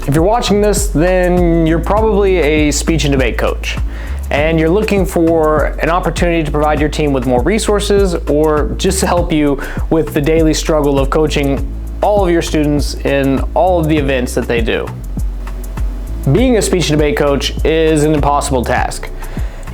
If you're watching this, then you're probably a speech and debate coach, and you're looking for an opportunity to provide your team with more resources or just to help you with the daily struggle of coaching all of your students in all of the events that they do. Being a speech and debate coach is an impossible task.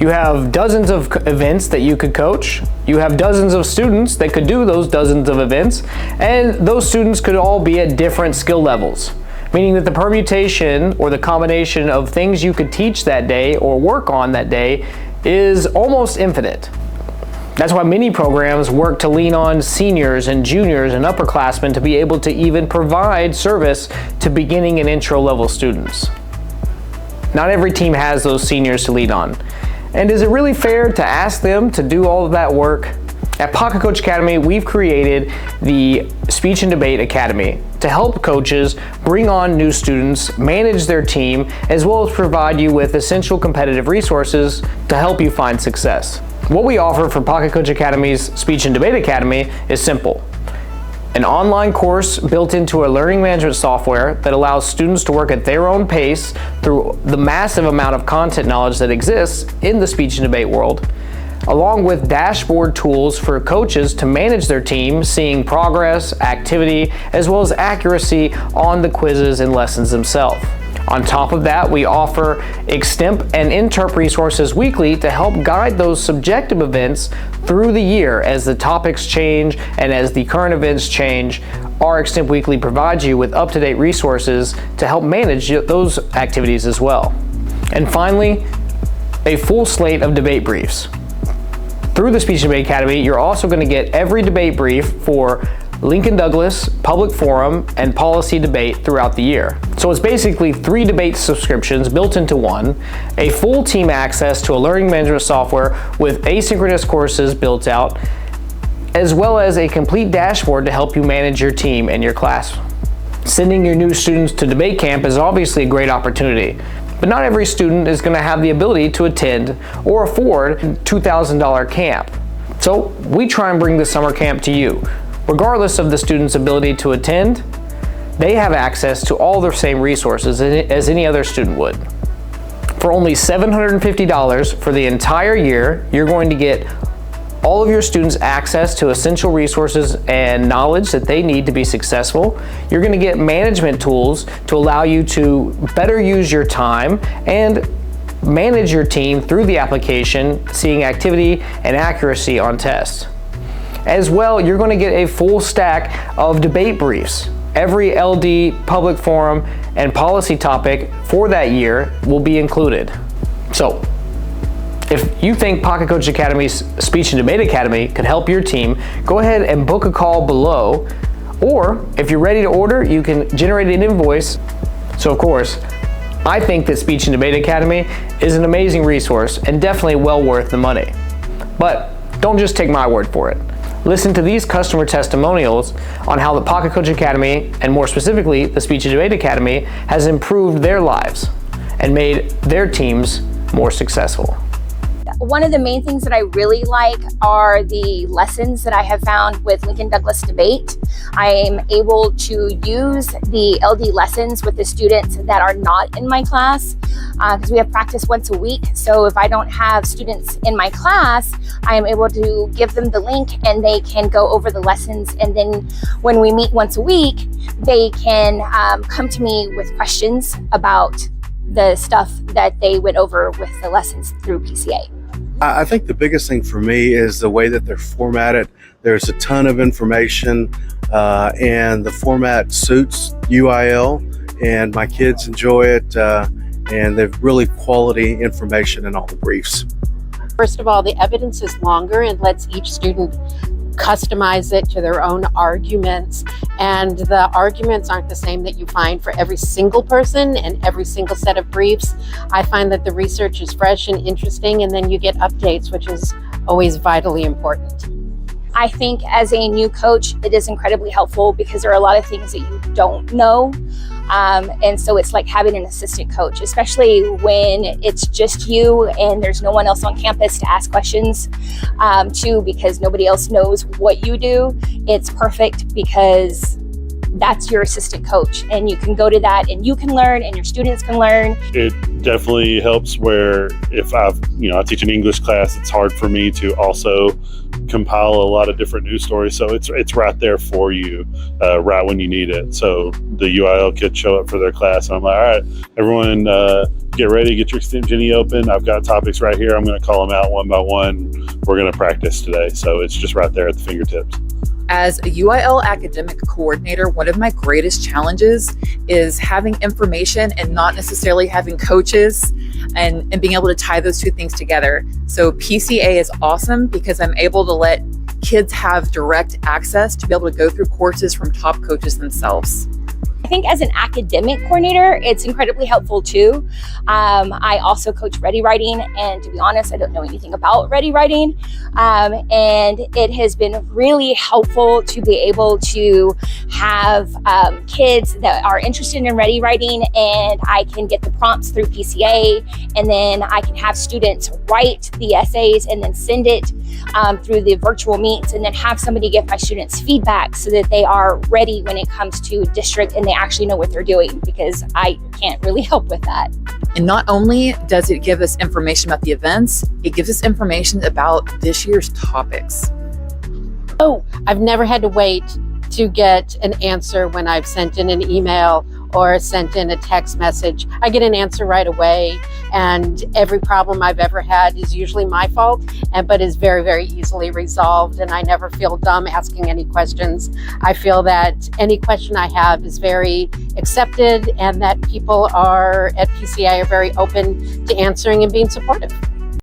You have dozens of events that you could coach. You have dozens of students that could do those dozens of events, and those students could all be at different skill levels, meaning that the permutation or the combination of things you could teach that day or work on that day is almost infinite. That's why many programs work to lean on seniors and juniors and upperclassmen to be able to even provide service to beginning and intro level students. Not every team has those seniors to lean on. And is it really fair to ask them to do all of that work? At Pocket Coach Academy, we've created the Speech and Debate Academy to help coaches bring on new students, manage their team, as well as provide you with essential competitive resources to help you find success. What we offer for Pocket Coach Academy's Speech and Debate Academy is simple. An online course built into a learning management software that allows students to work at their own pace through the massive amount of content knowledge that exists in the speech and debate world, along with dashboard tools for coaches to manage their team, seeing progress, activity, as well as accuracy on the quizzes and lessons themselves. On top of that, we offer extemp and interp resources weekly to help guide those subjective events through the year as the topics change and as the current events change. Our Extemp Weekly provides you with up-to-date resources to help manage those activities as well. And finally, a full slate of debate briefs. Through the Speech and Debate Academy, you're also going to get every debate brief for Lincoln Douglas, Public Forum, and Policy Debate throughout the year. So it's basically 3 debate subscriptions built into one, a full team access to a learning management software with asynchronous courses built out, as well as a complete dashboard to help you manage your team and your class. Sending your new students to debate camp is obviously a great opportunity, but not every student is going to have the ability to attend or afford a $2,000 camp. So we try and bring the summer camp to you. Regardless of the student's ability to attend, they have access to all the same resources as any other student would. For only $750 for the entire year, you're going to get all of your students access to essential resources and knowledge that they need to be successful. You're going to get management tools to allow you to better use your time and manage your team through the application, seeing activity and accuracy on tests. As well, you're going to get a full stack of debate briefs. Every LD, Public Forum, and policy topic for that year will be included. So, if you think Pocket Coach Academy's Speech and Debate Academy could help your team, go ahead and book a call below. Or, if you're ready to order, you can generate an invoice. So, of course, I think that Speech and Debate Academy is an amazing resource and definitely well worth the money. But don't just take my word for it. Listen to these customer testimonials on how the Pocket Coach Academy, and more specifically, the Speech and Debate Academy, has improved their lives and made their teams more successful. One of the main things that I really like are the lessons that I have found with Lincoln Douglas Debate. I am able to use the LD lessons with the students that are not in my class because we have practice once a week. So if I don't have students in my class, I am able to give them the link and they can go over the lessons. And then when we meet once a week, they can come to me with questions about the stuff that they went over with the lessons through PCA. I think the biggest thing for me is the way that they're formatted. There's a ton of information and the format suits UIL, and my kids enjoy it, and they've really quality information in all the briefs. First of all, the evidence is longer and lets each student customize it to their own arguments, and the arguments aren't the same that you find for every single person and every single set of briefs. I find that the research is fresh and interesting, and then you get updates, which is always vitally important. I think as a new coach, it is incredibly helpful because there are a lot of things that you don't know. And so it's like having an assistant coach, especially when it's just you and there's no one else on campus to ask questions to, because nobody else knows what you do. It's perfect because that's your assistant coach. And you can go to that and you can learn and your students can learn. It definitely helps where if I teach an English class, it's hard for me to also compile a lot of different news stories. So it's right there for you, right when you need it. So the UIL kids show up for their class and I'm like, all right, everyone get ready, get your Jenny open. I've got topics right here. I'm going to call them out one by one. We're going to practice today. So it's just right there at the fingertips. As a UIL academic coordinator, one of my greatest challenges is having information and not necessarily having coaches and being able to tie those two things together. So PCA is awesome because I'm able to let kids have direct access to be able to go through courses from top coaches themselves. I think as an academic coordinator, it's incredibly helpful too. I also coach Ready Writing, and to be honest, I don't know anything about Ready Writing. And it has been really helpful to be able to have kids that are interested in Ready Writing, and I can get the prompts through PCA, and then I can have students write the essays and then send it through the virtual meets, and then have somebody give my students feedback so that they are ready when it comes to district and they actually know what they're doing, because I can't really help with that. And not only does it give us information about the events, it gives us information about this year's topics. Oh, I've never had to wait to get an answer when I've sent in an email or sent in a text message. I get an answer right away, and every problem I've ever had is usually my fault, but is very, very easily resolved, and I never feel dumb asking any questions. I feel that any question I have is very accepted, and that people at PCA are very open to answering and being supportive.